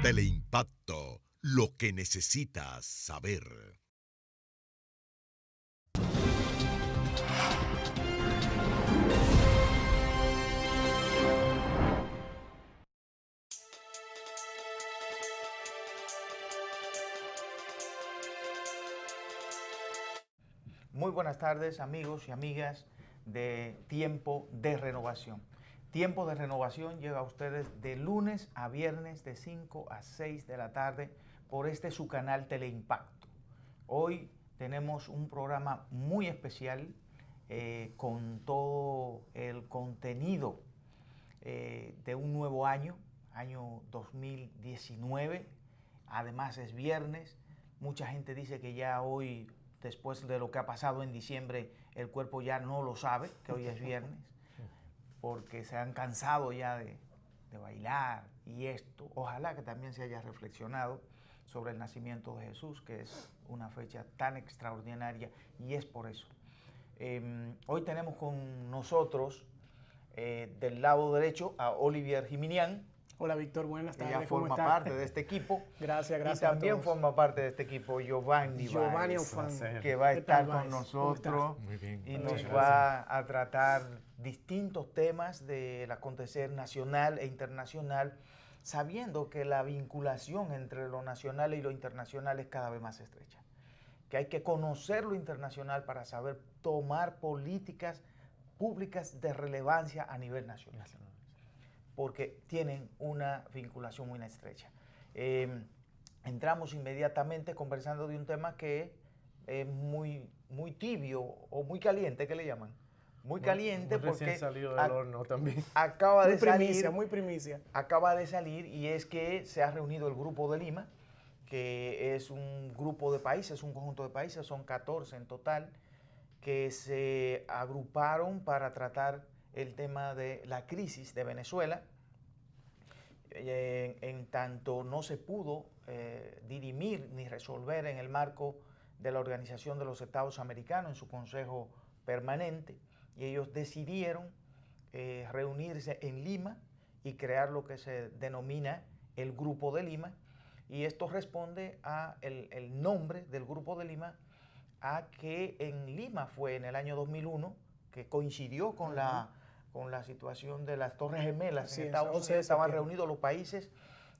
Teleimpacto, lo que necesitas saber. Muy buenas tardes, amigos y amigas de Tiempo de Renovación. Tiempo de Renovación llega a ustedes de lunes a viernes de 5 a 6 de la tarde por su canal Teleimpacto. Hoy tenemos un programa muy especial con todo el contenido de un nuevo año 2019. Además es viernes. Mucha gente dice que ya hoy, después de lo que ha pasado en diciembre, el cuerpo ya no lo sabe, que hoy es viernes, porque se han cansado ya de bailar y esto. Ojalá que también se haya reflexionado sobre el nacimiento de Jesús, que es una fecha tan extraordinaria, y es por eso. Hoy tenemos con nosotros, del lado derecho, a Olivier Jiminián. Hola Víctor, buenas tardes. Ella forma parte de este equipo. Gracias. Y también forma parte de este equipo Giovanni Báez, que va a estar con nosotros y nos va a tratar distintos temas del acontecer nacional e internacional, sabiendo que la vinculación entre lo nacional y lo internacional es cada vez más estrecha, que hay que conocer lo internacional para saber tomar políticas públicas de relevancia a nivel nacional, porque tienen una vinculación muy estrecha. Entramos inmediatamente conversando de un tema que es muy tibio o muy caliente, ¿qué le llaman? Muy caliente, muy porque recién salido del horno también. Acaba de salir, muy primicia. Acaba de salir, y es que se ha reunido el Grupo de Lima, que es un grupo de países, un conjunto de países, son 14 en total, que se agruparon para tratar el tema de la crisis de Venezuela. En tanto no se pudo dirimir ni resolver en el marco de la Organización de los Estados Americanos en su Consejo Permanente, y ellos decidieron reunirse en Lima y crear lo que se denomina el Grupo de Lima, y esto responde a el nombre del Grupo de Lima, a que en Lima fue en el año 2001, que coincidió con la situación de las Torres Gemelas en Estados Unidos. Estaban reunidos los países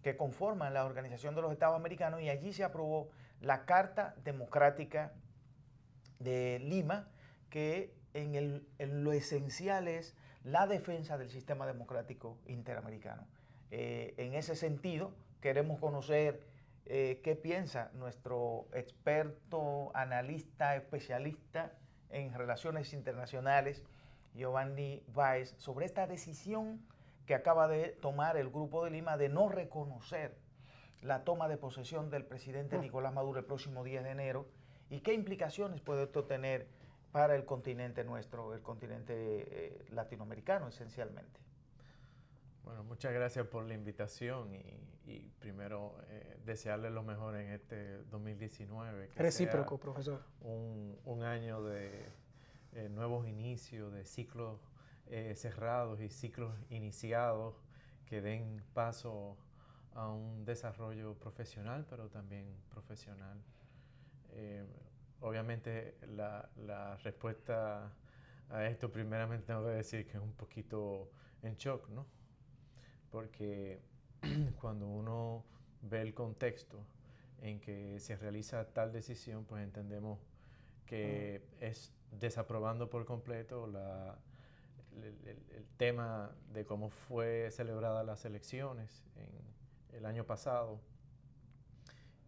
que conforman la Organización de los Estados Americanos, y allí se aprobó la Carta Democrática de Lima, que en lo esencial es la defensa del sistema democrático interamericano. En ese sentido, queremos conocer qué piensa nuestro experto, analista, especialista en relaciones internacionales, Giovanni Báez, sobre esta decisión que acaba de tomar el Grupo de Lima de no reconocer la toma de posesión del presidente Nicolás Maduro el próximo 10 de enero, y qué implicaciones puede esto tener para el continente nuestro, el continente latinoamericano esencialmente. Bueno, muchas gracias por la invitación, y primero desearles lo mejor en este 2019. Que recíproco, sea profesor. Un año de nuevos inicios, de ciclos cerrados y ciclos iniciados que den paso a un desarrollo profesional, pero también profesional. Obviamente la respuesta a esto, primeramente tengo que decir que es un poquito en shock, ¿no? Porque cuando uno ve el contexto en que se realiza tal decisión, pues entendemos que es desaprobando por completo el tema de cómo fue celebradas las elecciones en el año pasado,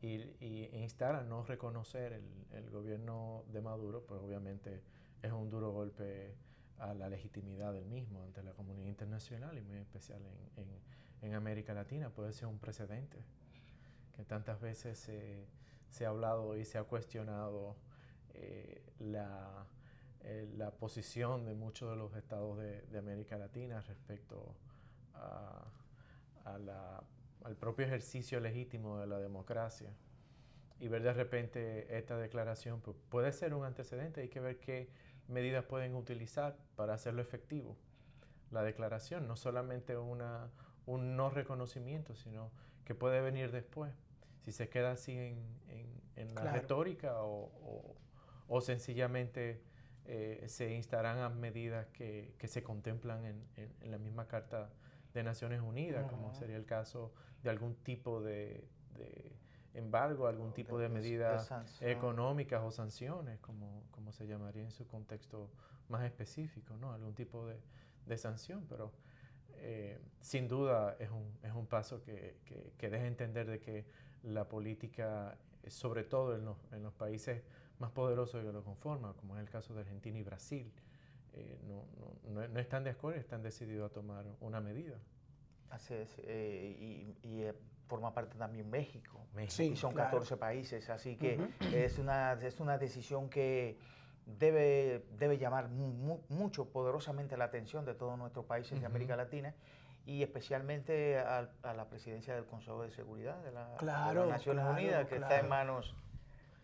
y instar a no reconocer el gobierno de Maduro, pues obviamente es un duro golpe a la legitimidad del mismo ante la comunidad internacional, y muy especial en América Latina. Puede ser un precedente que tantas veces se ha hablado y se ha cuestionado la posición de muchos de los estados de América Latina respecto al propio ejercicio legítimo de la democracia. Y ver de repente esta declaración, pues, puede ser un antecedente. Hay que ver qué medidas pueden utilizar para hacerlo efectivo. La declaración no solamente un no reconocimiento, sino que puede venir después. Si se queda así en la retórica o sencillamente se instarán medidas que se contemplan en la misma Carta de Naciones Unidas, como sería el caso de algún tipo de embargo, algún tipo de medidas económicas o sanciones, como se llamaría en su contexto más específico, ¿no? Algún tipo de sanción, pero sin duda es un paso que deja entender de que la política, sobre todo en los países más poderosos que lo conforman, como es el caso de Argentina y Brasil, no están de acuerdo, están decididos a tomar una medida. Así es, forma parte también México, Sí, y son claro. 14 países, así que es una decisión que debe llamar mucho, poderosamente la atención de todos nuestros países de América Latina, y especialmente a la presidencia del Consejo de Seguridad de las Naciones Unidas, que está en manos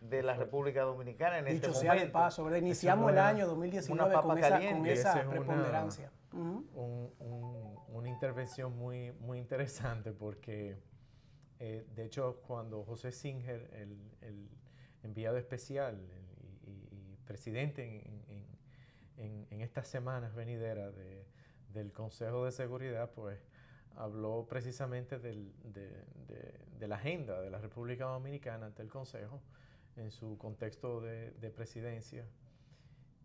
de la República Dominicana en Dicho este sea momento. de paso, ¿verdad? Iniciamos el año 2019 con esa preponderancia. Una intervención muy, muy interesante porque, de hecho, cuando José Singer, el enviado especial y presidente en estas semanas venideras del Consejo de Seguridad, pues habló precisamente de la agenda de la República Dominicana ante el Consejo en su contexto de presidencia.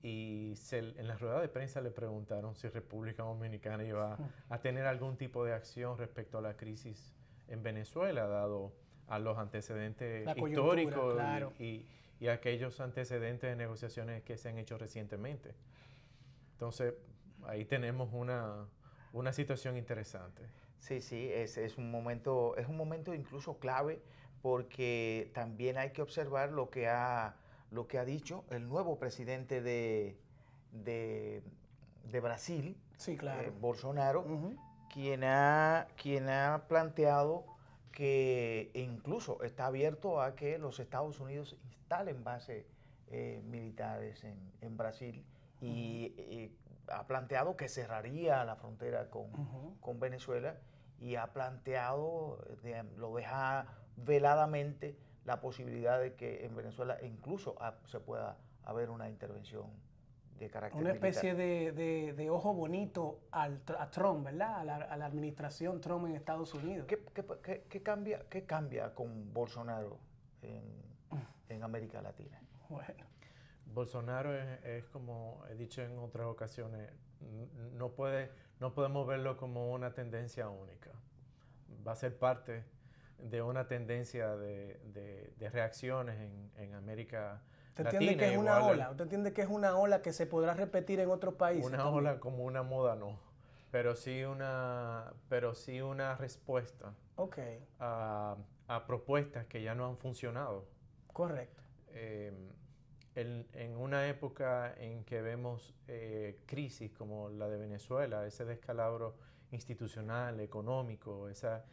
Y en la rueda de prensa le preguntaron si República Dominicana iba a tener algún tipo de acción respecto a la crisis en Venezuela, dado a los antecedentes históricos y aquellos antecedentes de negociaciones que se han hecho recientemente. Entonces, ahí tenemos una situación interesante. Sí, es un momento incluso clave, porque también hay que observar lo que ha dicho el nuevo presidente de Brasil, sí, claro. Bolsonaro, quien ha planteado que incluso está abierto a que los Estados Unidos instalen bases militares en Brasil, y ha planteado que cerraría la frontera con Venezuela, y ha planteado, lo deja veladamente, la posibilidad de que en Venezuela incluso se pueda haber una intervención de carácter militar. Una especie de ojo bonito a Trump, ¿verdad? A la administración Trump en Estados Unidos. ¿Qué cambia con Bolsonaro en América Latina? Bueno. Bolsonaro es como he dicho en otras ocasiones, no podemos verlo como una tendencia única. Va a ser parte de una tendencia de reacciones en América ¿Usted Latina. entiende que es una ola? ¿Usted entiende que es una ola que se podrá repetir en otros países? Una también? ola como una moda no, pero sí una respuesta a propuestas que ya no han funcionado. Correcto. En una época en que vemos crisis como la de Venezuela, ese descalabro institucional, económico, esa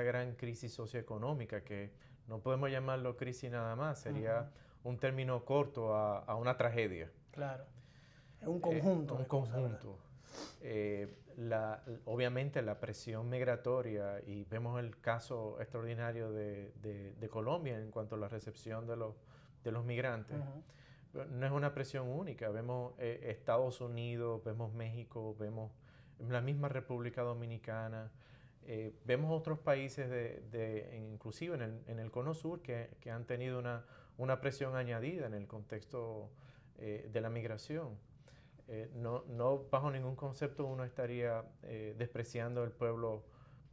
gran crisis socioeconómica, que no podemos llamarlo crisis nada más, sería un término corto a una tragedia. Claro, es un conjunto. Un conjunto. Obviamente la presión migratoria, y vemos el caso extraordinario de Colombia en cuanto a la recepción de los migrantes. No es una presión única, vemos Estados Unidos, vemos México, vemos la misma República Dominicana, vemos otros países inclusive en el Cono Sur que han tenido una presión añadida en el contexto de la migración. No bajo ningún concepto uno estaría despreciando el pueblo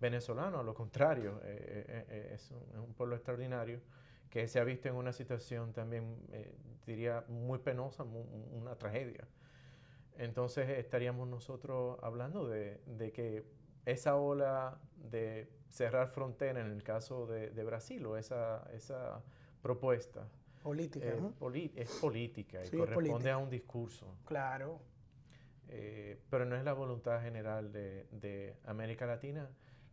venezolano, a lo contrario, es un pueblo extraordinario que se ha visto en una situación también, diría, muy penosa, una tragedia. Entonces estaríamos nosotros hablando de que esa ola de cerrar frontera en el caso de Brasil, o esa propuesta política, es política y sí, corresponde política. a un discurso. Claro. Pero no es la voluntad general de América Latina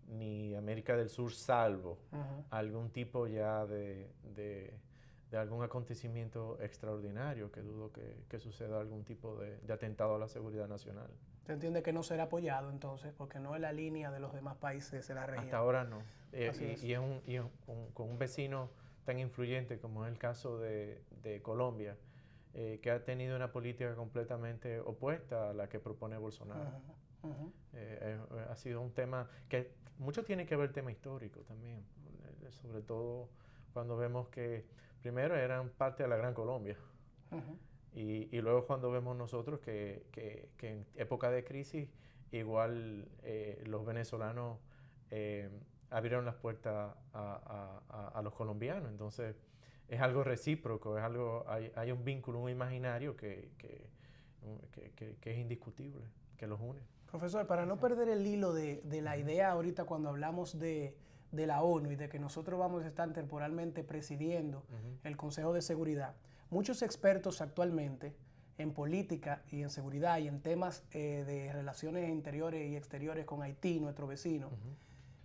ni América del Sur, salvo algún tipo ya de de algún acontecimiento extraordinario, que dudo que suceda algún tipo de atentado a la seguridad nacional. ¿Se entiende que no será apoyado entonces? Porque no es la línea de los demás países de la región. Hasta ahora no. Así es. Con un vecino tan influyente como es el caso de Colombia, que ha tenido una política completamente opuesta a la que propone Bolsonaro. Ha sido un tema que mucho tiene que ver el tema histórico también, sobre todo cuando vemos que primero eran parte de la Gran Colombia y luego cuando vemos nosotros que en época de crisis igual los venezolanos abrieron las puertas a los colombianos. Entonces es algo recíproco, hay un vínculo, un imaginario que es indiscutible, que los une. Profesor, para no perder el hilo de la idea ahorita cuando hablamos de la ONU y de que nosotros vamos a estar temporalmente presidiendo el Consejo de Seguridad, muchos expertos actualmente en política y en seguridad y en temas de relaciones interiores y exteriores con Haití, nuestro vecino,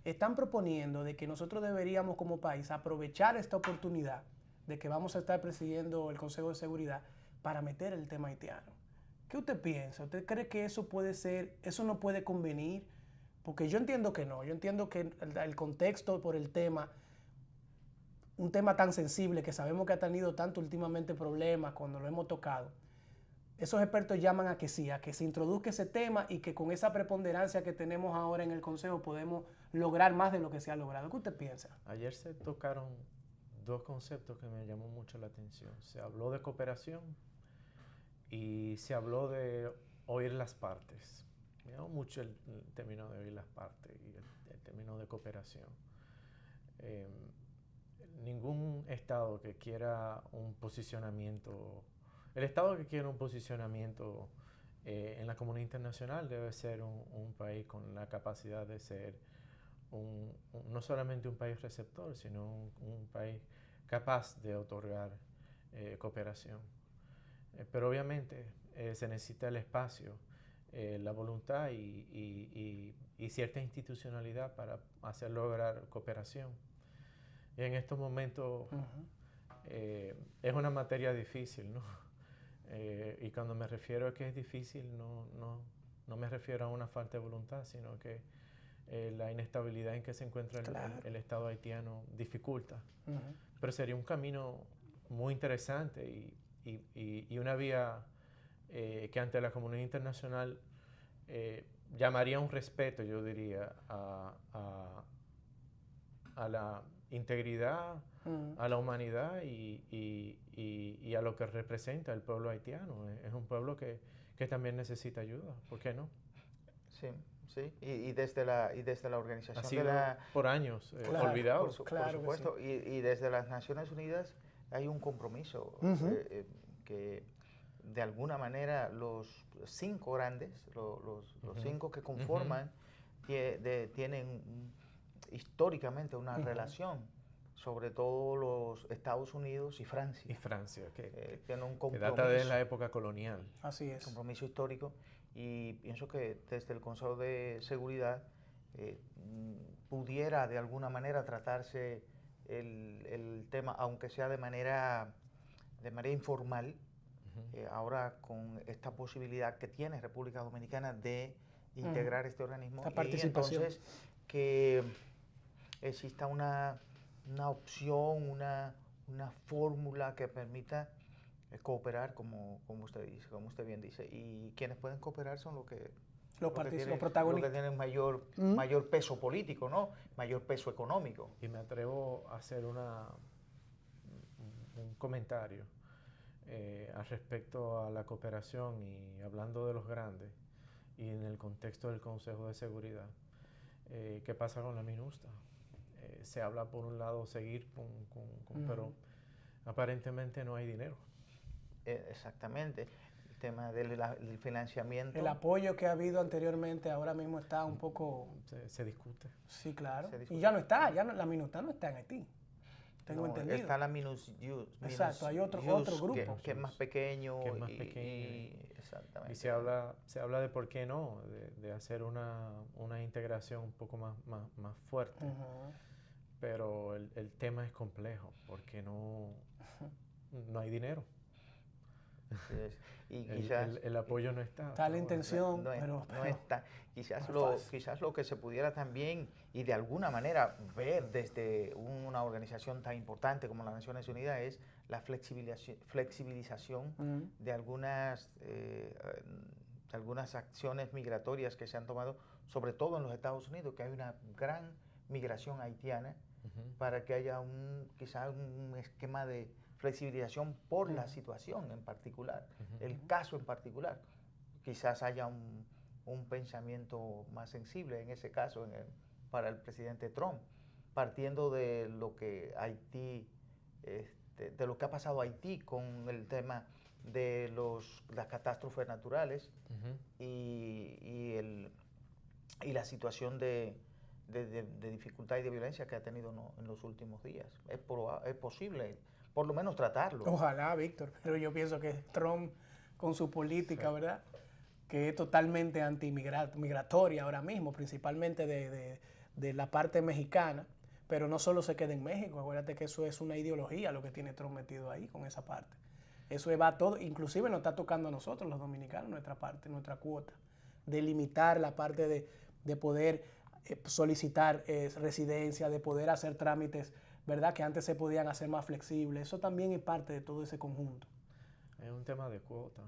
están proponiendo de que nosotros deberíamos como país aprovechar esta oportunidad de que vamos a estar presidiendo el Consejo de Seguridad para meter el tema haitiano. ¿Qué usted piensa? ¿Usted cree que eso puede ser, eso no puede convenir? Porque yo entiendo que no. Yo entiendo que el contexto por el tema, un tema tan sensible que sabemos que ha tenido tanto últimamente problemas cuando lo hemos tocado, esos expertos llaman a que sí, a que se introduzca ese tema y que con esa preponderancia que tenemos ahora en el Consejo podemos lograr más de lo que se ha logrado. ¿Qué usted piensa? Ayer se tocaron dos conceptos que me llamó mucho la atención. Se habló de cooperación y se habló de oír las partes. Me llamó mucho el término de oír las partes y el término de cooperación. Ningún Estado que quiera un posicionamiento, el Estado que quiera un posicionamiento en la comunidad internacional debe ser un país con la capacidad de ser no solamente un país receptor, sino un país capaz de otorgar cooperación. Pero obviamente se necesita el espacio, la voluntad y cierta institucionalidad para hacer lograr cooperación. Y en estos momentos es una materia difícil, ¿no? Y cuando me refiero a que es difícil, no me refiero a una falta de voluntad, sino que la inestabilidad en que se encuentra el Estado haitiano dificulta. Pero sería un camino muy interesante y una vía que ante la comunidad internacional llamaría un respeto, yo diría, a la integridad, a la humanidad y a lo que representa el pueblo haitiano. Es un pueblo que también necesita ayuda, ¿por qué no? Sí, sí, y desde la organización ha sido por años olvidado. Por supuesto, sí. Y desde las Naciones Unidas hay un compromiso que de alguna manera los cinco grandes, los cinco que conforman, tienen históricamente una relación, sobre todo los Estados Unidos y Francia. Y Francia, que tienen un compromiso. Que data de la época colonial. Así es. Compromiso histórico. Y pienso que desde el Consejo de Seguridad pudiera de alguna manera tratarse el tema, aunque sea de manera informal, ahora con esta posibilidad que tiene República Dominicana de integrar este organismo. Esta participación. Y entonces que exista una opción, una fórmula que permita cooperar, como usted dice, como usted bien dice, y quienes pueden cooperar son los protagonistas, los que tienen mayor peso político, ¿no? Mayor peso económico. Y me atrevo a hacer un comentario al respecto a la cooperación y hablando de los grandes y en el contexto del Consejo de Seguridad. ¿Qué pasa con la MINUSTAH? Se habla por un lado seguir pero aparentemente no hay dinero. Exactamente. El tema del financiamiento. El apoyo que ha habido anteriormente ahora mismo está un poco... Se discute. Sí, claro. Y ya no está, la MINUSTAH no está en Haití. Tengo entendido. Está la MINUSYUS. Exacto, hay otro grupo. Que es más pequeño. Exactamente. Y se habla de por qué no, de hacer una integración un poco más fuerte. pero el tema es complejo porque no hay dinero. Y El, quizás el apoyo no está. Está la intención, no está. Quizás no es fácil. quizás lo que se pudiera también y de alguna manera ver desde una organización tan importante como las Naciones Unidas es la flexibilización de algunas acciones migratorias que se han tomado, sobre todo en los Estados Unidos, que hay una gran migración haitiana, para que haya quizás un esquema de flexibilización por la situación en particular, el caso en particular. Quizás haya un pensamiento más sensible en ese caso para el presidente Trump, partiendo de lo que Haití, de lo que ha pasado a Haití con el tema de las catástrofes naturales y la situación de dificultad y de violencia que ha tenido en los últimos días. Es posible, por lo menos tratarlo. Ojalá, Víctor, pero yo pienso que Trump, con su política, ¿verdad?, que es totalmente antimigratoria ahora mismo, principalmente de la parte mexicana, pero no solo se queda en México, acuérdate que eso es una ideología lo que tiene Trump metido ahí con esa parte. Eso va todo, inclusive nos está tocando a nosotros los dominicanos, nuestra parte, nuestra cuota, de limitar la parte de poder solicitar residencia, de poder hacer trámites, ¿verdad?, que antes se podían hacer más flexibles. Eso también es parte de todo ese conjunto. Es un tema de cuota,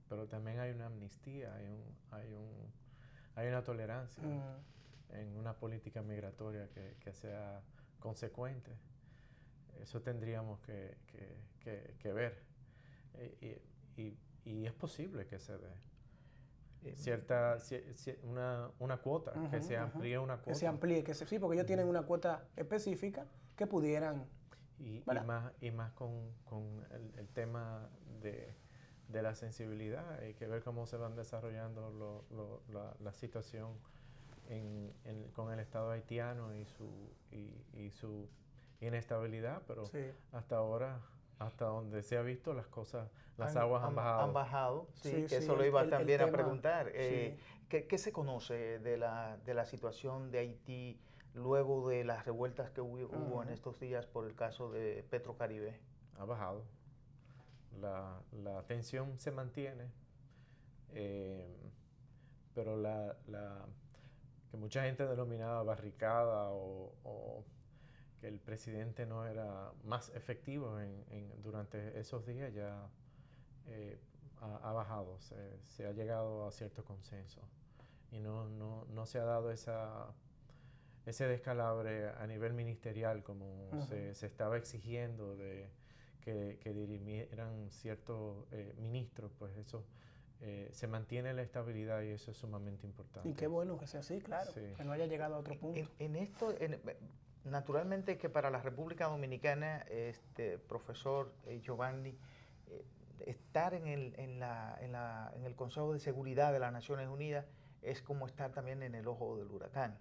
pero también hay una amnistía, hay una tolerancia en una política migratoria que sea consecuente. Eso tendríamos que ver. Y es posible que se dé. Una cuota, que se amplíe una cuota. Que se amplíe, sí, porque ellos tienen una cuota específica que pudieran... Y más con el tema de la sensibilidad. Hay que ver cómo se van desarrollando la situación con el Estado haitiano y su inestabilidad, pero hasta ahora, hasta donde se ha visto, las aguas han bajado. Han bajado, sí, Sí, que sí, eso lo iba también a tema, preguntar. sí. ¿Qué se conoce de la situación de Haití luego de las revueltas que hubo en estos días por el caso de Petrocaribe? Ha bajado. La tensión se mantiene, pero que mucha gente denominaba barricada o que el presidente no era más efectivo durante esos días ya ha bajado, se ha llegado a cierto consenso y no se ha dado ese descalabre a nivel ministerial como se estaba exigiendo de que dirimieran ciertos ministros, pues eso se mantiene la estabilidad y eso es sumamente importante. Y qué bueno que sea así, claro, sí. que no haya llegado a otro punto. Naturalmente que para la República Dominicana, profesor Giovanni, estar en el Consejo de Seguridad de las Naciones Unidas es como estar también en el ojo del huracán,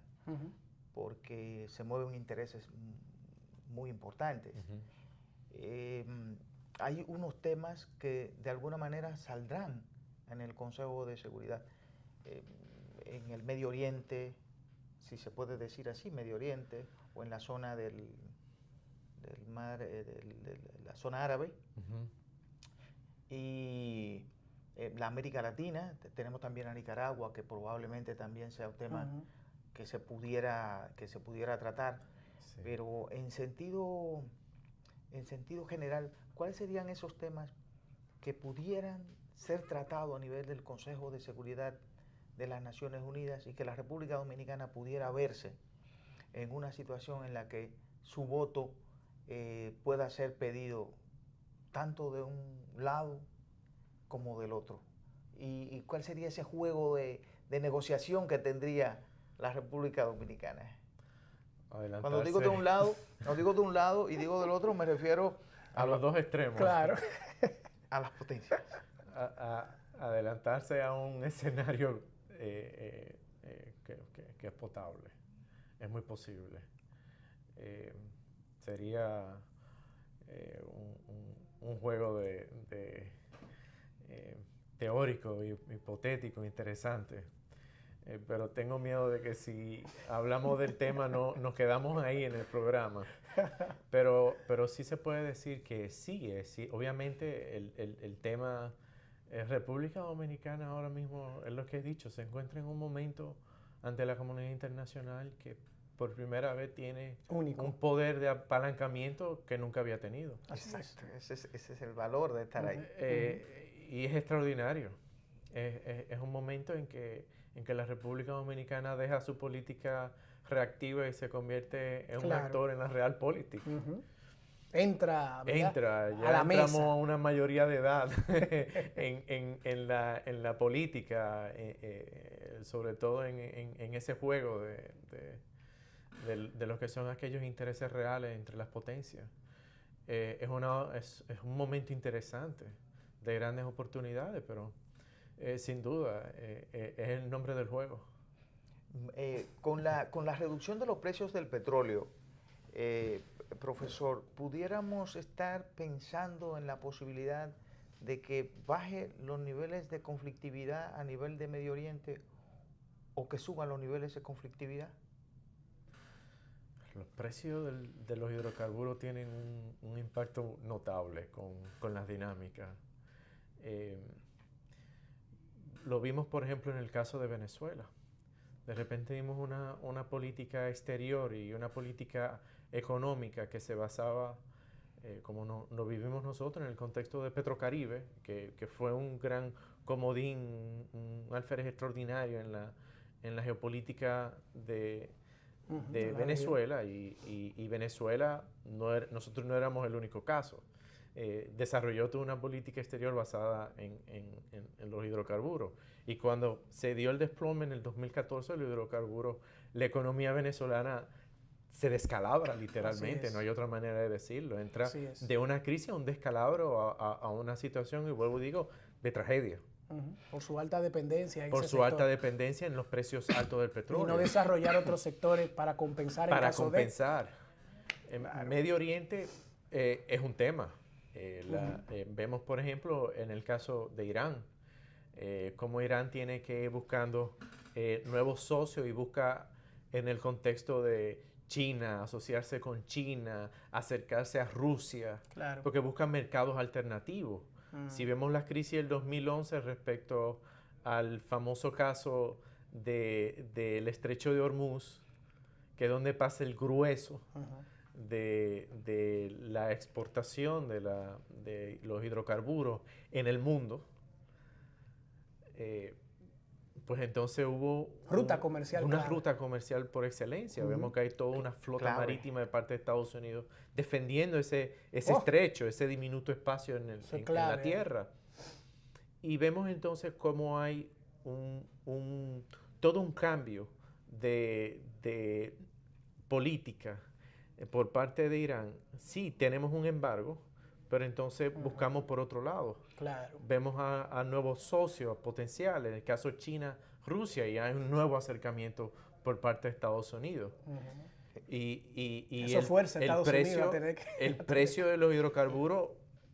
porque se mueven intereses muy importantes. Hay unos temas que de alguna manera saldrán en el Consejo de Seguridad. En el Medio Oriente, si se puede decir así, Medio Oriente, o en la zona del mar, de la zona árabe, y la América Latina, tenemos también a Nicaragua, que probablemente también sea un tema que se pudiera tratar, Sí. pero en sentido general, ¿cuáles serían esos temas que pudieran ser tratados a nivel del Consejo de Seguridad de las Naciones Unidas y que la República Dominicana pudiera verse en una situación en la que su voto pueda ser pedido tanto de un lado como del otro? ¿Y cuál sería ese juego de negociación que tendría la República Dominicana? Cuando digo de un lado, no digo de un lado y digo del otro, me refiero a los dos extremos. Claro. A las potencias. Adelantarse a un escenario que es potable. Es muy posible. Sería un juego teórico, hipotético, interesante. pero tengo miedo de que si hablamos del tema no nos quedamos ahí en el programa. Pero sí se puede decir que sí, obviamente el tema República Dominicana ahora mismo, es lo que he dicho, se encuentra en un momento ante la comunidad internacional que por primera vez tiene Único. un poder de apalancamiento que nunca había tenido. Exacto, ese es el valor de estar ahí. Y es extraordinario. Es un momento en que la República Dominicana deja su política reactiva y se convierte en un actor en la realpolitik. Entra, ya a la entramos mesa. a una mayoría de edad en la política, sobre todo en ese juego de lo que son aquellos intereses reales entre las potencias. Es un momento interesante, de grandes oportunidades, pero sin duda es el nombre del juego. Con la reducción de los precios del petróleo, profesor, ¿pudiéramos estar pensando en la posibilidad de que baje los niveles de conflictividad a nivel de Medio Oriente o que suban los niveles de conflictividad? Los precios de los hidrocarburos tienen un impacto notable con las dinámicas. Lo vimos, por ejemplo, en el caso de Venezuela. De repente vimos una política exterior y una política económica que se basaba, como lo vivimos nosotros, en el contexto de Petrocaribe, que fue un gran comodín, un alférez extraordinario en la geopolítica de Venezuela. Y Venezuela, nosotros no éramos el único caso. Desarrolló toda una política exterior basada en los hidrocarburos. Y cuando se dio el desplome en el 2014 de los hidrocarburos, la economía venezolana se descalabra literalmente, no hay otra manera de decirlo. Entra de una crisis a un descalabro, a una situación, y vuelvo y digo, de tragedia. Por su alta dependencia. Por su alta dependencia en los precios altos del petróleo. Y no desarrollar otros sectores para compensar en caso de... En Medio Oriente es un tema. Vemos, por ejemplo, en el caso de Irán, cómo Irán tiene que ir buscando nuevos socios y busca en el contexto de China, asociarse con China, acercarse a Rusia, porque buscan mercados alternativos. Si vemos la crisis del 2011 respecto al famoso caso del Estrecho de Hormuz, que es donde pasa el grueso de la exportación de los hidrocarburos en el mundo, pues entonces hubo una ruta comercial por excelencia. Vemos que hay toda una flota marítima de parte de Estados Unidos defendiendo ese estrecho, ese diminuto espacio en la tierra. Y vemos entonces cómo hay todo un cambio de política por parte de Irán. Sí, tenemos un embargo, pero entonces buscamos por otro lado. Vemos a nuevos socios potenciales, en el caso de China, Rusia, y hay un nuevo acercamiento por parte de Estados Unidos. Y el precio de los hidrocarburos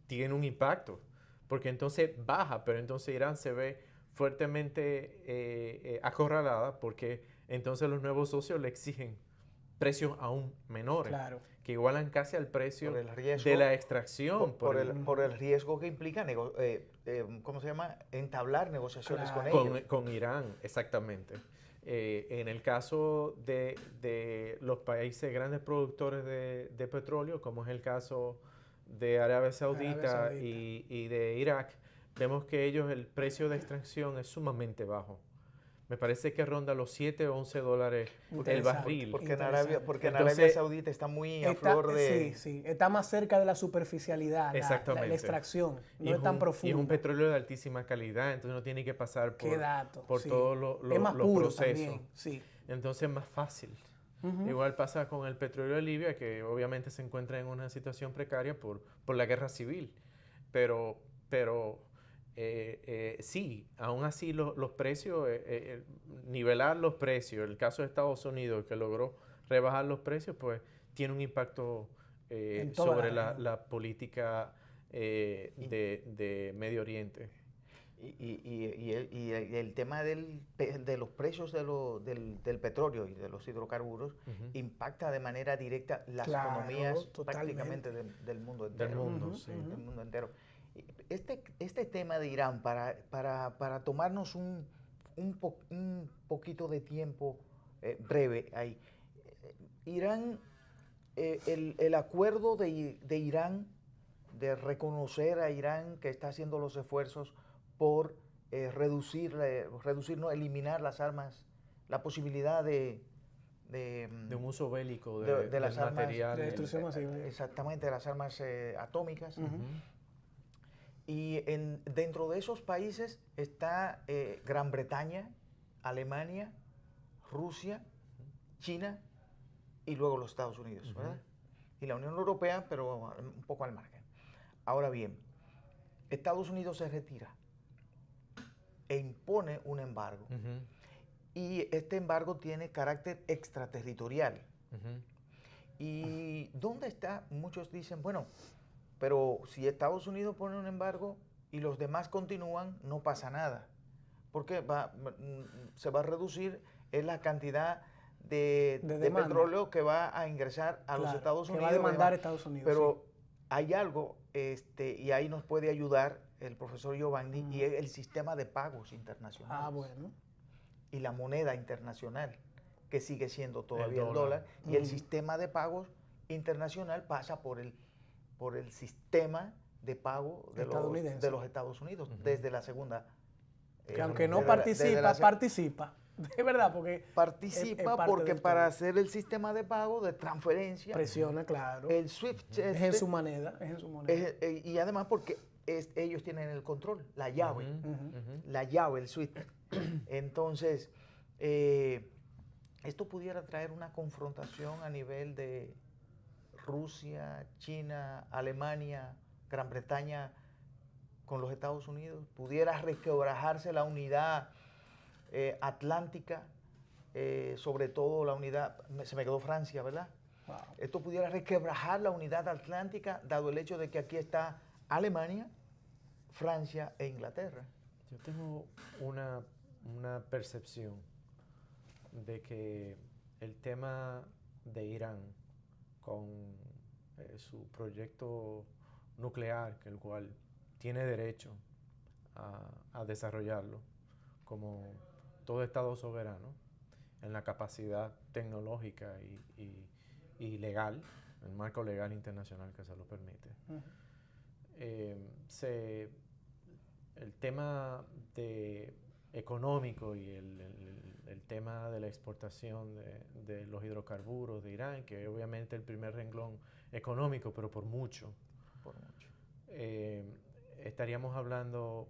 tiene un impacto, porque entonces baja, pero entonces Irán se ve fuertemente acorralada, porque entonces los nuevos socios le exigen precios aún menores, que igualan casi al precio de la extracción. Por el riesgo que implica, ¿cómo se llama? Entablar negociaciones con ellos. Con Irán, exactamente. En el caso de los países grandes productores de petróleo, como es el caso de Arabia Saudita y de Irak, vemos que el precio de extracción es sumamente bajo. Me parece que ronda los 7 o 11 dólares el barril. Porque en Arabia Saudita está muy a flor de... Sí, está más cerca de la superficialidad, exactamente. La extracción, no es tan profunda. Y es un petróleo de altísima calidad, entonces no tiene que pasar por sí. todos los procesos. También, sí. Entonces es más fácil. Igual pasa con el petróleo de Libia, que obviamente se encuentra en una situación precaria por la guerra civil. Pero sí, aún así los precios, nivelar los precios, el caso de Estados Unidos que logró rebajar los precios, pues tiene un impacto sobre la política de Medio Oriente. Y el tema de los precios del petróleo y de los hidrocarburos impacta de manera directa las economías prácticamente del mundo entero. Del mundo, sí. Del mundo entero. Este tema de Irán, para tomarnos un poquito de tiempo breve ahí, Irán, el acuerdo de Irán de reconocer a Irán que está haciendo los esfuerzos por eliminar las armas, la posibilidad de un uso bélico de las armas, material. De destrucción masiva. Exactamente, de las armas atómicas. Y dentro de esos países está Gran Bretaña, Alemania, Rusia, China y luego los Estados Unidos, ¿verdad? Y la Unión Europea, pero un poco al margen. Ahora bien, Estados Unidos se retira e impone un embargo. Y este embargo tiene carácter extraterritorial. ¿Y dónde está? Muchos dicen, bueno, pero si Estados Unidos pone un embargo y los demás continúan, no pasa nada. Porque se va a reducir la cantidad de petróleo que va a ingresar a los Estados Unidos. Que va a demandar Estados Unidos. Pero hay algo, y ahí nos puede ayudar el profesor Giovanni, y es el sistema de pagos internacionales. Ah, bueno. Y la moneda internacional, que sigue siendo todavía el dólar. Y el sistema de pagos internacional pasa por el sistema de pago de los Estados Unidos, desde la segunda. Que aunque no participa, participa. De verdad, porque participa porque para hacer el sistema de pago, de transferencia, presiona, claro. El SWIFT es en su moneda, y además porque ellos tienen el control, la llave, el SWIFT. Entonces, esto pudiera traer una confrontación a nivel de Rusia, China, Alemania, Gran Bretaña con los Estados Unidos. Pudiera resquebrajarse la unidad atlántica, sobre todo la unidad, se me quedó Francia, ¿verdad? Wow. Esto pudiera resquebrajar la unidad atlántica, dado el hecho de que aquí está Alemania, Francia e Inglaterra. Yo tengo una percepción de que el tema de Irán con su proyecto nuclear, el cual tiene derecho a desarrollarlo como todo Estado soberano, en la capacidad tecnológica y legal, el marco legal internacional que se lo permite. El tema económico y el tema de la exportación de los hidrocarburos de Irán, que obviamente el primer renglón económico, pero por mucho. Estaríamos hablando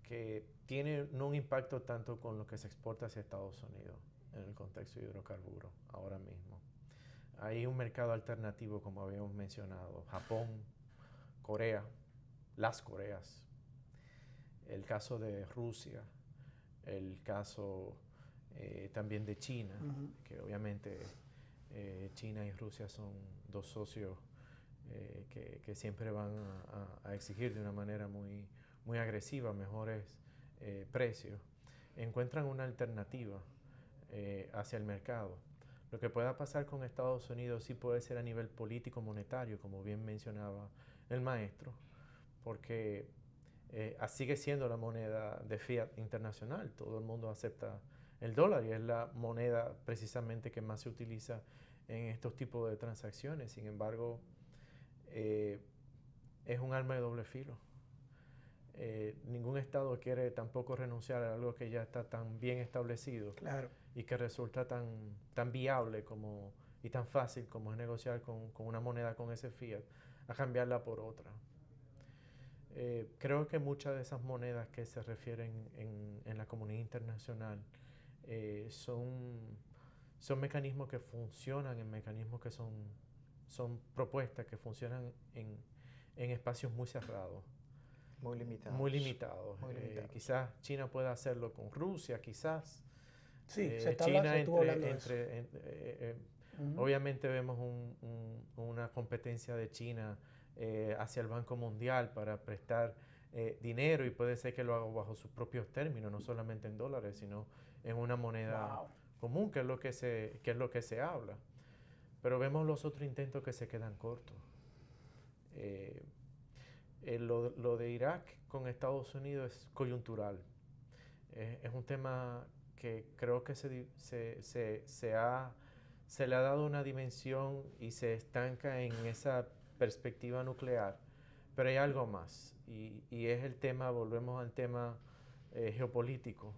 que tiene no un impacto tanto con lo que se exporta hacia Estados Unidos en el contexto de hidrocarburos ahora mismo. Hay un mercado alternativo, como habíamos mencionado, Japón, Corea, las Coreas, el caso de Rusia, el caso también de China, que obviamente China y Rusia son dos socios que siempre van a exigir de una manera muy agresiva mejores precios, encuentran una alternativa hacia el mercado. Lo que pueda pasar con Estados Unidos sí puede ser a nivel político-monetario, como bien mencionaba el maestro, porque sigue siendo la moneda de fiat internacional. Todo el mundo acepta el dólar y es la moneda precisamente que más se utiliza en estos tipos de transacciones. Sin embargo, es un arma de doble filo. Ningún Estado quiere tampoco renunciar a algo que ya está tan bien establecido, claro, y que resulta tan viable y tan fácil como es negociar con una moneda con ese fiat, a cambiarla por otra. Creo que muchas de esas monedas que se refieren en la comunidad internacional son mecanismos que funcionan, mecanismos que son propuestas que funcionan en espacios muy cerrados. Muy limitados. Muy limitados. Quizás China pueda hacerlo con Rusia, quizás. Sí, China obviamente vemos una competencia de China hacia el Banco Mundial para prestar dinero y puede ser que lo haga bajo sus propios términos, no solamente en dólares, sino en una moneda común, que es lo que se habla. Pero vemos los otros intentos que se quedan cortos. Lo de Irak con Estados Unidos es coyuntural. Es un tema que creo que se le ha dado una dimensión y se estanca en esa perspectiva nuclear. Pero hay algo más, y es el tema, volvemos al tema geopolítico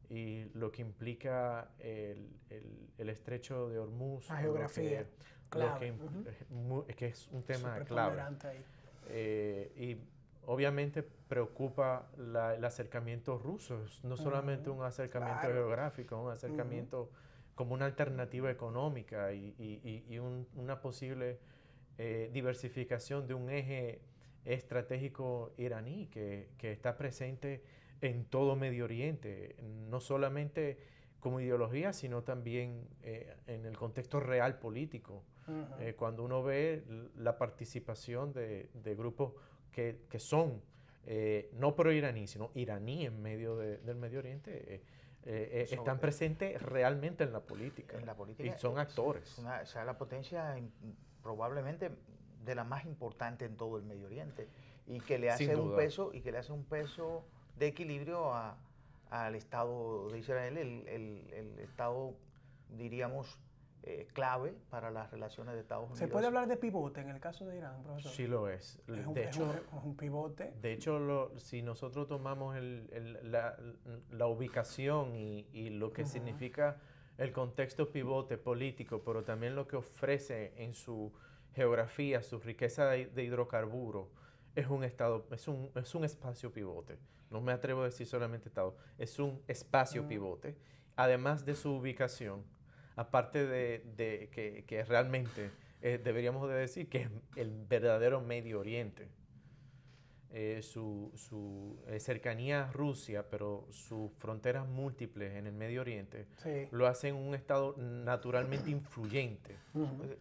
y lo que implica el estrecho de Hormuz. La geografía, clave. Que es un tema clave. Y obviamente preocupa el acercamiento ruso, no solamente un acercamiento geográfico, un acercamiento como una alternativa económica y una posible diversificación de un eje estratégico iraní que está presente en todo Medio Oriente, no solamente como ideología, sino también en el contexto real político. Cuando uno ve la participación de grupos que son no pro-iraní, sino iraní en medio del Medio Oriente, están presentes realmente en la política. Y son actores. O sea, la potencia probablemente de la más importante en todo el Medio Oriente y que le hace un peso de equilibrio al Estado de Israel, el Estado, diríamos, clave para las relaciones de Estados Unidos. ¿Se puede hablar de pivote en el caso de Irán, profesor? Sí lo es. Es un pivote. De hecho, si nosotros tomamos la ubicación y lo que significa el contexto pivote político, pero también lo que ofrece en su geografía, su riqueza de hidrocarburos, es un estado, es un espacio pivote. No me atrevo a decir solamente estado, es un espacio pivote. Además de su ubicación, aparte de que realmente deberíamos de decir que es el verdadero Medio Oriente. Su cercanía a Rusia, pero sus fronteras múltiples en el Medio Oriente, lo hacen un estado naturalmente influyente.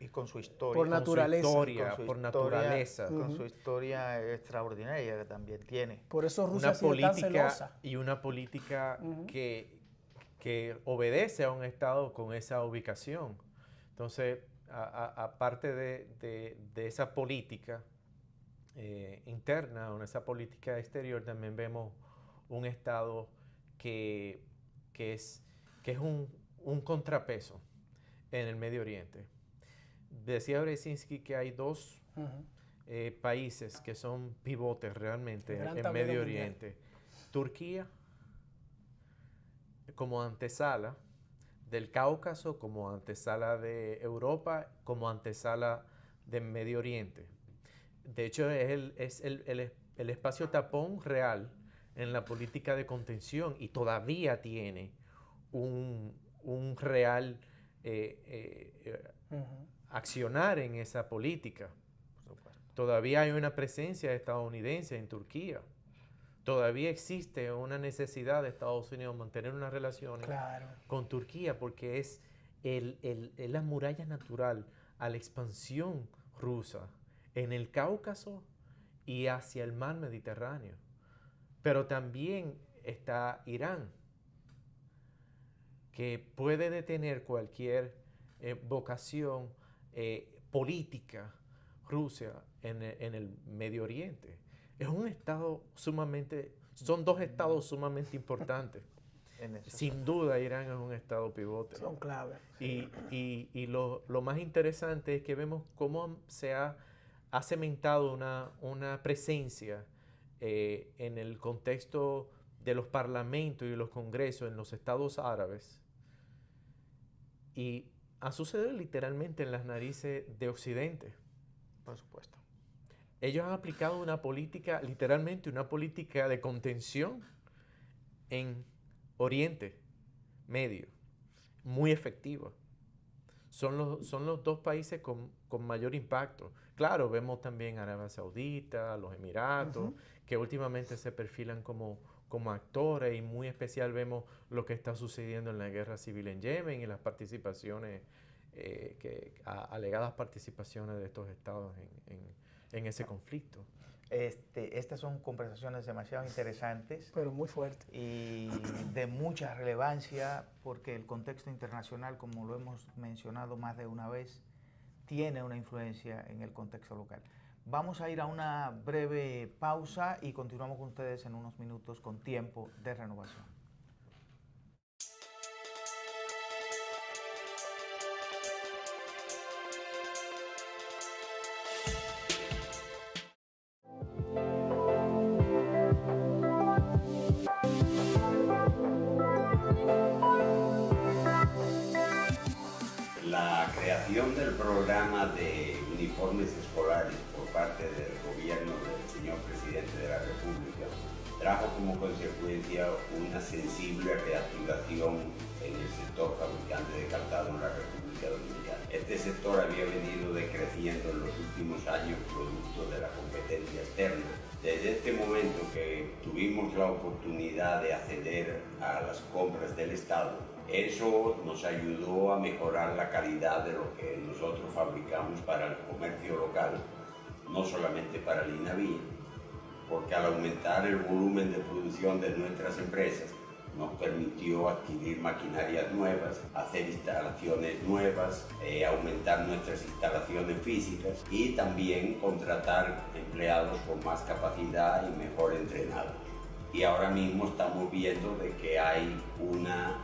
Y con su historia. Por naturaleza. Por naturaleza. Con su historia extraordinaria que también tiene. Por eso Rusia ha sido tan celosa. Y una política que obedece a un estado con esa ubicación. Entonces, aparte de esa política interna, o en esa política exterior, también vemos un estado que es un contrapeso en el Medio Oriente. Decía Brzezinski que hay dos países que son pivotes realmente en el Medio Oriente. Turquía como antesala del Cáucaso, como antesala de Europa, como antesala del Medio Oriente. De hecho, es el espacio tapón real en la política de contención y todavía tiene un real accionar en esa política. Todavía hay una presencia estadounidense en Turquía. Todavía existe una necesidad de Estados Unidos mantener una relación con Turquía porque es la muralla natural a la expansión rusa en el Cáucaso y hacia el mar Mediterráneo. Pero también está Irán, que puede detener cualquier vocación política Rusia en el Medio Oriente. Es un estado son dos estados sumamente importantes. Sin duda Irán es un estado pivote. Son clave. Y lo más interesante es que vemos cómo se ha cementado una presencia en el contexto de los parlamentos y los congresos en los estados árabes. Y ha sucedido literalmente en las narices de Occidente. Por supuesto. Ellos han aplicado una política, literalmente una política de contención en Oriente Medio, muy efectiva. Son los dos países con mayor impacto. Claro, vemos también Arabia Saudita, los Emiratos, que últimamente se perfilan como actores, y muy especial vemos lo que está sucediendo en la guerra civil en Yemen y las participaciones, alegadas participaciones de estos estados en ese conflicto. Estas son conversaciones demasiado interesantes Pero muy fuerte. y de mucha relevancia porque el contexto internacional, como lo hemos mencionado más de una vez, tiene una influencia en el contexto local. Vamos a ir a una breve pausa y continuamos con ustedes en unos minutos con Tiempo de Renovación. La creación del programa de uniformes escolares por parte del gobierno del señor presidente de la República trajo como consecuencia una sensible reactivación en el sector fabricante de calzado en la República Dominicana. Este sector había venido decreciendo en los últimos años producto de la competencia externa. Desde este momento que tuvimos la oportunidad de acceder a las compras del Estado, eso nos ayudó a mejorar la calidad de lo que nosotros fabricamos para el comercio local, no solamente para el INAVIE, porque al aumentar el volumen de producción de nuestras empresas nos permitió adquirir maquinarias nuevas, hacer instalaciones nuevas, aumentar nuestras instalaciones físicas y también contratar empleados con más capacidad y mejor entrenados. Y ahora mismo estamos viendo de que hay una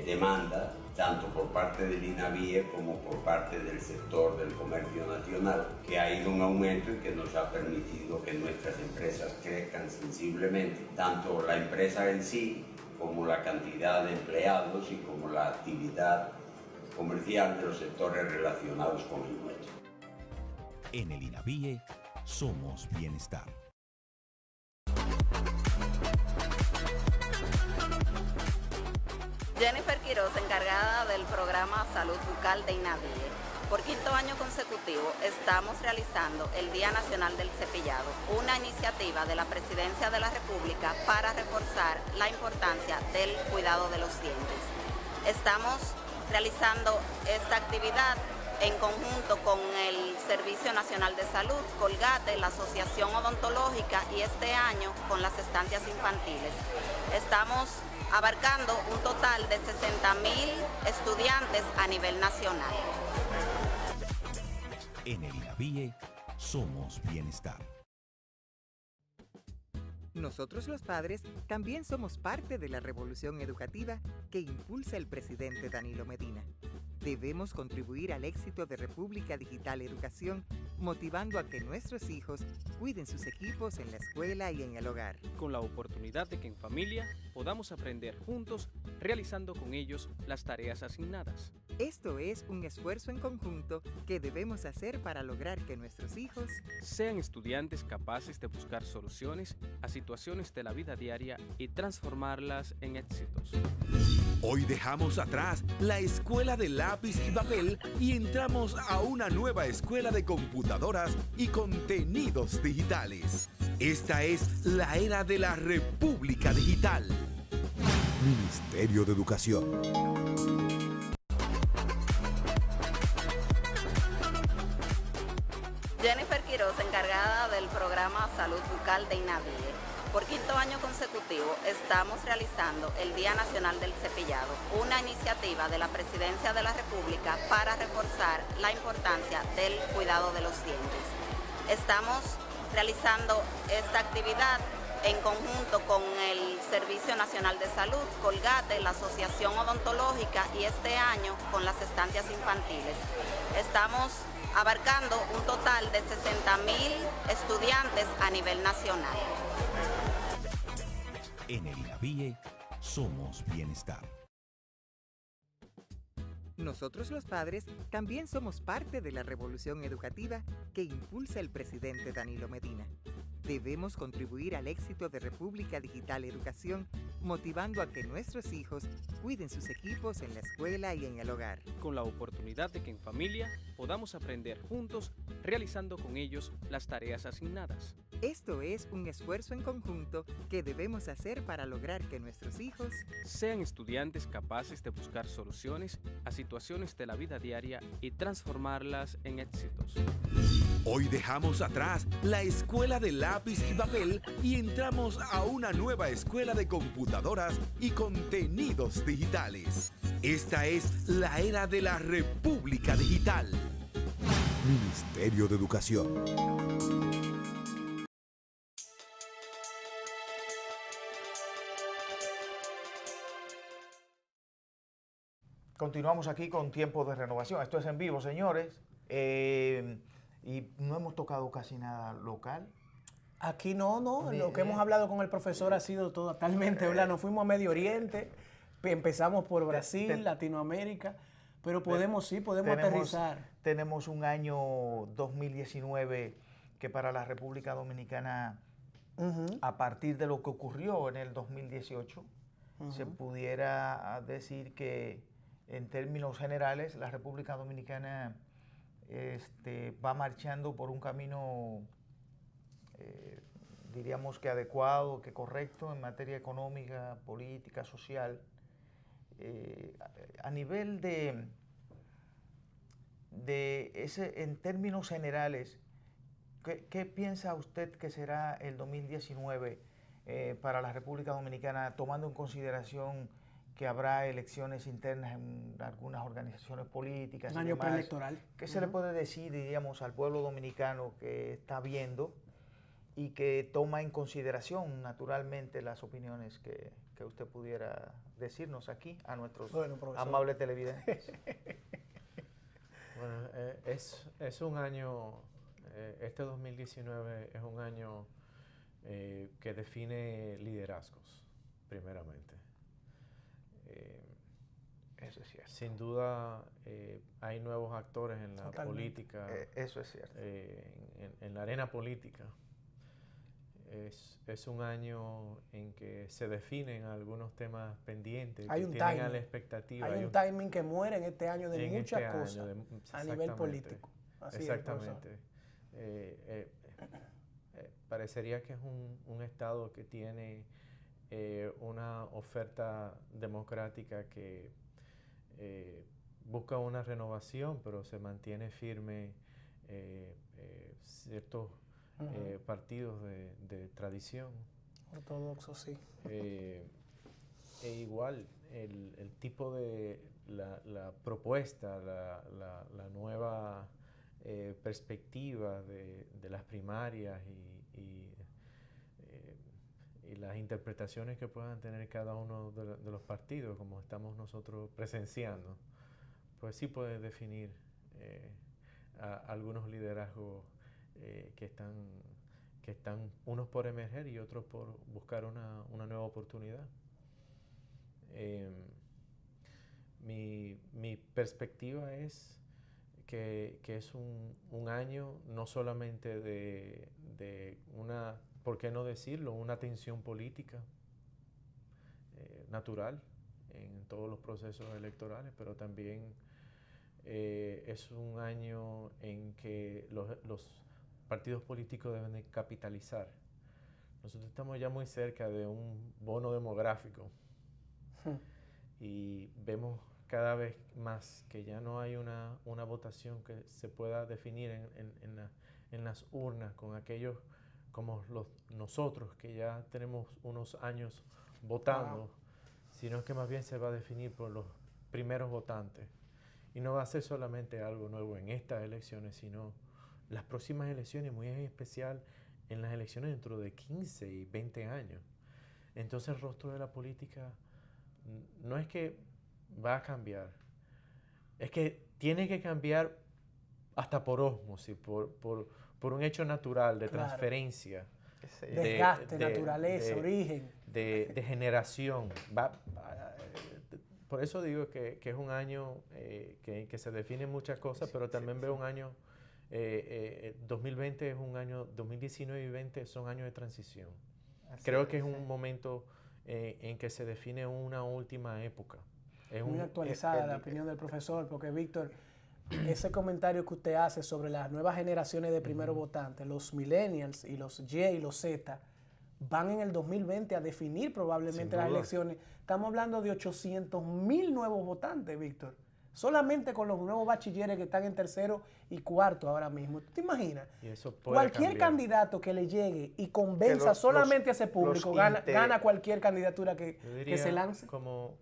demanda tanto por parte del INAVIE como por parte del sector del comercio nacional, que ha ido en aumento y que nos ha permitido que nuestras empresas crezcan sensiblemente, tanto la empresa en sí como la cantidad de empleados y como la actividad comercial de los sectores relacionados con el nuestro. En el INAVIE somos bienestar. Jennifer Quiroz, encargada del programa Salud Bucal de INAVIE. Por quinto año consecutivo estamos realizando el Día Nacional del Cepillado, una iniciativa de la Presidencia de la República para reforzar la importancia del cuidado de los dientes. Estamos realizando esta actividad en conjunto con el Servicio Nacional de Salud, Colgate, la Asociación Odontológica y este año con las estancias infantiles. Estamos abarcando un total de 60.000 estudiantes a nivel nacional. En el INAVIE somos bienestar. Nosotros los padres también somos parte de la revolución educativa que impulsa el presidente Danilo Medina. Debemos contribuir al éxito de República Digital Educación, motivando a que nuestros hijos cuiden sus equipos en la escuela y en el hogar. Con la oportunidad de que en familia podamos aprender juntos, realizando con ellos las tareas asignadas. Esto es un esfuerzo en conjunto que debemos hacer para lograr que nuestros hijos sean estudiantes capaces de buscar soluciones a situaciones de la vida diaria y transformarlas en éxitos. Hoy dejamos atrás la escuela de lápiz y papel y entramos a una nueva escuela de computadoras y contenidos digitales. Esta es la era de la República Digital. Ministerio de Educación. Jennifer Quiroz, encargada del programa Salud Bucal de INAVIE. Por quinto año consecutivo estamos realizando el Día Nacional del Cepillado, una iniciativa de la Presidencia de la República para reforzar la importancia del cuidado de los dientes. Estamos realizando esta actividad en conjunto con el Servicio Nacional de Salud, Colgate, la Asociación Odontológica y este año con las estancias infantiles. Estamos abarcando un total de 60.000 estudiantes a nivel nacional. En el INAVIE somos bienestar. Nosotros los padres también somos parte de la revolución educativa que impulsa el presidente Danilo Medina. Debemos contribuir al éxito de República Digital Educación, motivando a que nuestros hijos cuiden sus equipos en la escuela y en el hogar. Con la oportunidad de que en familia podamos aprender juntos, realizando con ellos las tareas asignadas. Esto es un esfuerzo en conjunto que debemos hacer para lograr que nuestros hijos sean estudiantes capaces de buscar soluciones a situaciones de la vida diaria y transformarlas en éxitos. Hoy dejamos atrás la escuela de lápiz y papel y entramos a una nueva escuela de computadoras y contenidos digitales. Esta es la era de la República Digital. Ministerio de Educación. Continuamos aquí con Tiempo de Renovación. Esto es en vivo, señores. Y no hemos tocado casi nada local. Aquí no. Lo que hemos hablado con el profesor ha sido totalmente, ¿verdad? Nos fuimos a Medio Oriente, empezamos por Brasil, Latinoamérica, pero podemos aterrizar. Tenemos un año 2019 que para la República Dominicana, a partir de lo que ocurrió en el 2018, se pudiera decir que en términos generales la República Dominicana va marchando por un camino, diríamos que adecuado, que correcto en materia económica, política, social. A nivel de ese, en términos generales, ¿qué piensa usted que será el 2019 para la República Dominicana, tomando en consideración que habrá elecciones internas en algunas organizaciones políticas? Un año preelectoral. ¿Qué se le puede decir, diríamos, al pueblo dominicano que está viendo y que toma en consideración, naturalmente, las opiniones que usted pudiera decirnos aquí a nuestros amables televidentes? Bueno, es un año, este 2019 es un año que define liderazgos, primeramente. Eso es cierto. Sin duda hay nuevos actores en la política. Eso es cierto. En la arena política. Es un año en que se definen algunos temas pendientes. Hay que un tienen timing. a la expectativa. Hay un timing que muere en este año de muchas cosas a nivel político. Así exactamente. Parecería que es un Estado que tiene una oferta democrática que busca una renovación, pero se mantiene firme ciertos partidos de tradición. Ortodoxos, sí. Igual, el tipo de la propuesta, la nueva perspectiva de las primarias y las interpretaciones que puedan tener cada uno de los partidos, como estamos nosotros presenciando, pues sí puede definir algunos liderazgos que están unos por emerger y otros por buscar una nueva oportunidad. Mi perspectiva es que es un año no solamente de una, ¿por qué no decirlo?, una tensión política natural en todos los procesos electorales, pero también es un año en que los partidos políticos deben de capitalizar. Nosotros estamos ya muy cerca de un bono demográfico y vemos cada vez más que ya no hay una votación que se pueda definir en las urnas con aquellos como nosotros que ya tenemos unos años votando, sino que más bien se va a definir por los primeros votantes. Y no va a ser solamente algo nuevo en estas elecciones, sino las próximas elecciones, muy en especial en las elecciones dentro de 15 y 20 años. Entonces el rostro de la política no es que va a cambiar, es que tiene que cambiar hasta por ósmosis, por un hecho natural de transferencia. Desgaste, naturaleza, origen. De generación. Por eso digo que es un año que se definen muchas cosas, pero también veo un año, 2020 es un año, 2019 y 20 son años de transición. Creo que es un momento en que se define una última época. Muy actualizada la opinión del profesor, porque Víctor, ese comentario que usted hace sobre las nuevas generaciones de primeros votantes, los millennials y los Y y los Z, van en el 2020 a definir probablemente las elecciones. Estamos hablando de 800,000 nuevos votantes, Víctor. solamente con los nuevos bachilleres que están en tercero y cuarto ahora mismo. ¿Tú te imaginas? Y eso puede Cualquier cambiar. candidato que le llegue y convenza Pero solamente a ese público gana cualquier candidatura Yo que diría se lance. como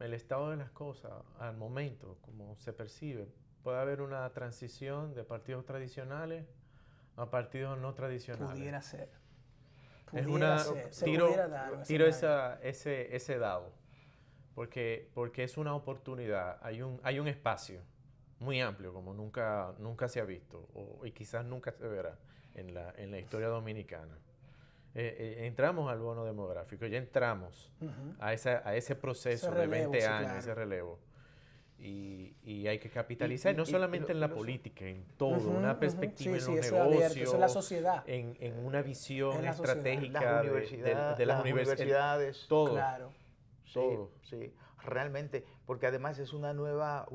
el estado de las cosas al momento, como se percibe, puede haber una transición de partidos tradicionales a partidos no tradicionales. Pudiera ser. Es Pudiera una ser, se tiro pudiera dar un tiro escenario. ese dado porque es una oportunidad, hay un espacio muy amplio como nunca se ha visto y quizás nunca se verá en la historia dominicana. Entramos al bono demográfico, ya entramos a ese proceso Ese de relevo, 20 sí, años, claro. ese relevo. Y hay que capitalizar, no solamente en la política, en todo, una perspectiva Sí, en los eso es abierto, negocios, eso es la sociedad. en una visión En la sociedad. estratégica de las universidades. todo. Claro. Todo. Sí, realmente, porque además es una nueva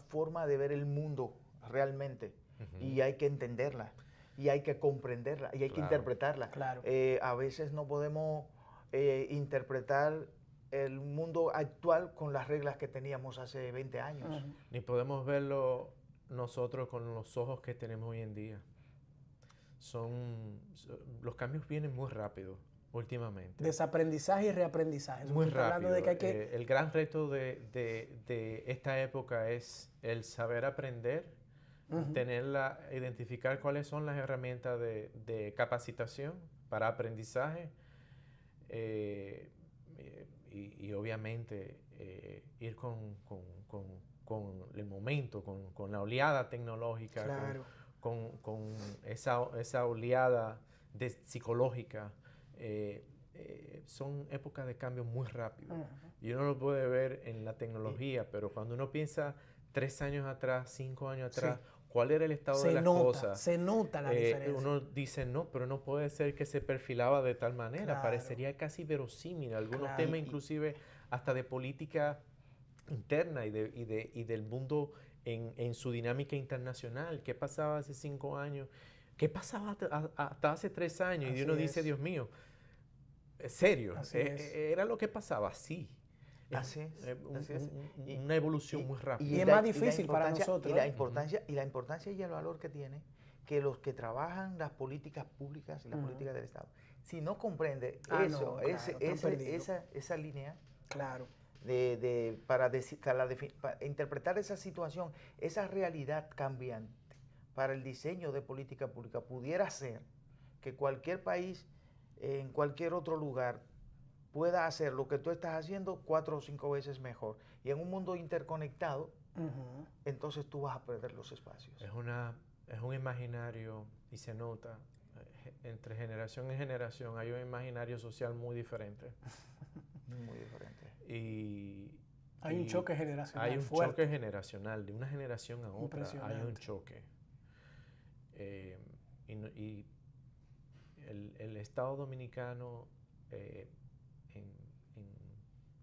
forma de ver el mundo realmente y hay que entenderla y hay que comprenderla y hay que interpretarla. Claro. A veces no podemos interpretar el mundo actual con las reglas que teníamos hace 20 años. Ni podemos verlo nosotros con los ojos que tenemos hoy en día. Los cambios vienen muy rápido últimamente. Desaprendizaje y reaprendizaje. Eso Muy que está hablando rápido. de que hay que... El gran reto de esta época es el saber aprender, identificar cuáles son las herramientas de capacitación para aprendizaje y obviamente ir con el momento, con la oleada tecnológica, Claro. con esa oleada psicológica. Son épocas de cambio muy rápido. Y uno lo puede ver en la tecnología, pero cuando uno piensa 3 años atrás, 5 años atrás, ¿cuál era el estado de las cosas? Se nota la diferencia. Uno dice, no, pero no puede ser que se perfilaba de tal manera. Claro. Parecería casi verosímil. Algunos Claro. temas inclusive hasta de política interna y del mundo en su dinámica internacional. ¿Qué pasaba hace 5 años? ¿Qué pasaba hasta hace 3 años? Así Y uno dice, es. Dios mío, serio, Así es. era lo que pasaba, sí. Así es. Así es. Una evolución muy rápida. Y es más difícil para nosotros. Y la importancia y el valor que tiene que los que trabajan las políticas públicas y las políticas del Estado, si no comprende eso, esa línea, Claro. para interpretar esa situación, esa realidad cambiante para el diseño de política pública, pudiera ser que cualquier país en cualquier otro lugar pueda hacer lo que tú estás haciendo 4 o 5 veces mejor. Y en un mundo interconectado, entonces tú vas a perder los espacios. Es un imaginario, y se nota, entre generación y generación hay un imaginario social muy diferente. Muy diferente. Hay un choque generacional Hay un fuerte. choque generacional, de una generación a otra hay un choque. Y el Estado Dominicano en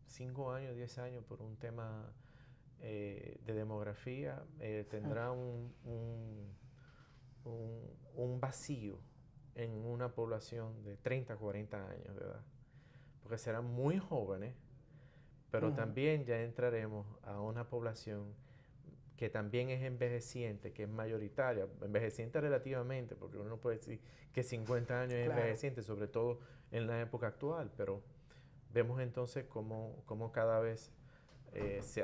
5 años, 10 años, por un tema de demografía, tendrá un vacío en una población de 30, 40 años de edad. Porque serán muy jóvenes, pero también ya entraremos a una población que también es envejeciente, que es mayoritaria, envejeciente relativamente, porque uno no puede decir que 50 años es envejeciente, sobre todo en la época actual, pero vemos entonces cómo cada vez se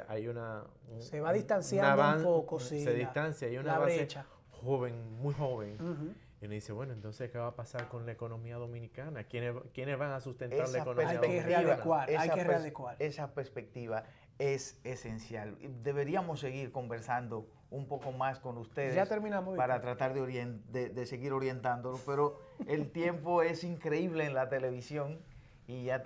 va distanciando un poco, sí, se distancia, hay una la base brecha. joven, muy joven. Y uno dice, bueno, entonces, ¿qué va a pasar con la economía dominicana? ¿Quiénes van a sustentar la economía dominicana? Hay que readecuar. Esa perspectiva es esencial. Deberíamos seguir conversando un poco más con ustedes. Ya terminamos. Para tratar de seguir orientándolos, pero el tiempo es increíble en la televisión y ya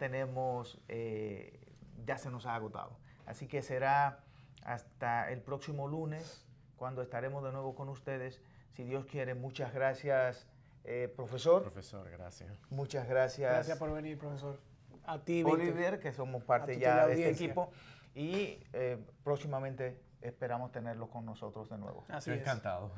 ya se nos ha agotado. Así que será hasta el próximo lunes cuando estaremos de nuevo con ustedes. Si Dios quiere, muchas gracias, profesor. Profesor, gracias. Muchas gracias. Gracias por venir, profesor. A ti, Víctor. Oliver, que somos parte ya de este equipo. Y próximamente esperamos tenerlos con nosotros de nuevo. Así Estoy es. encantado.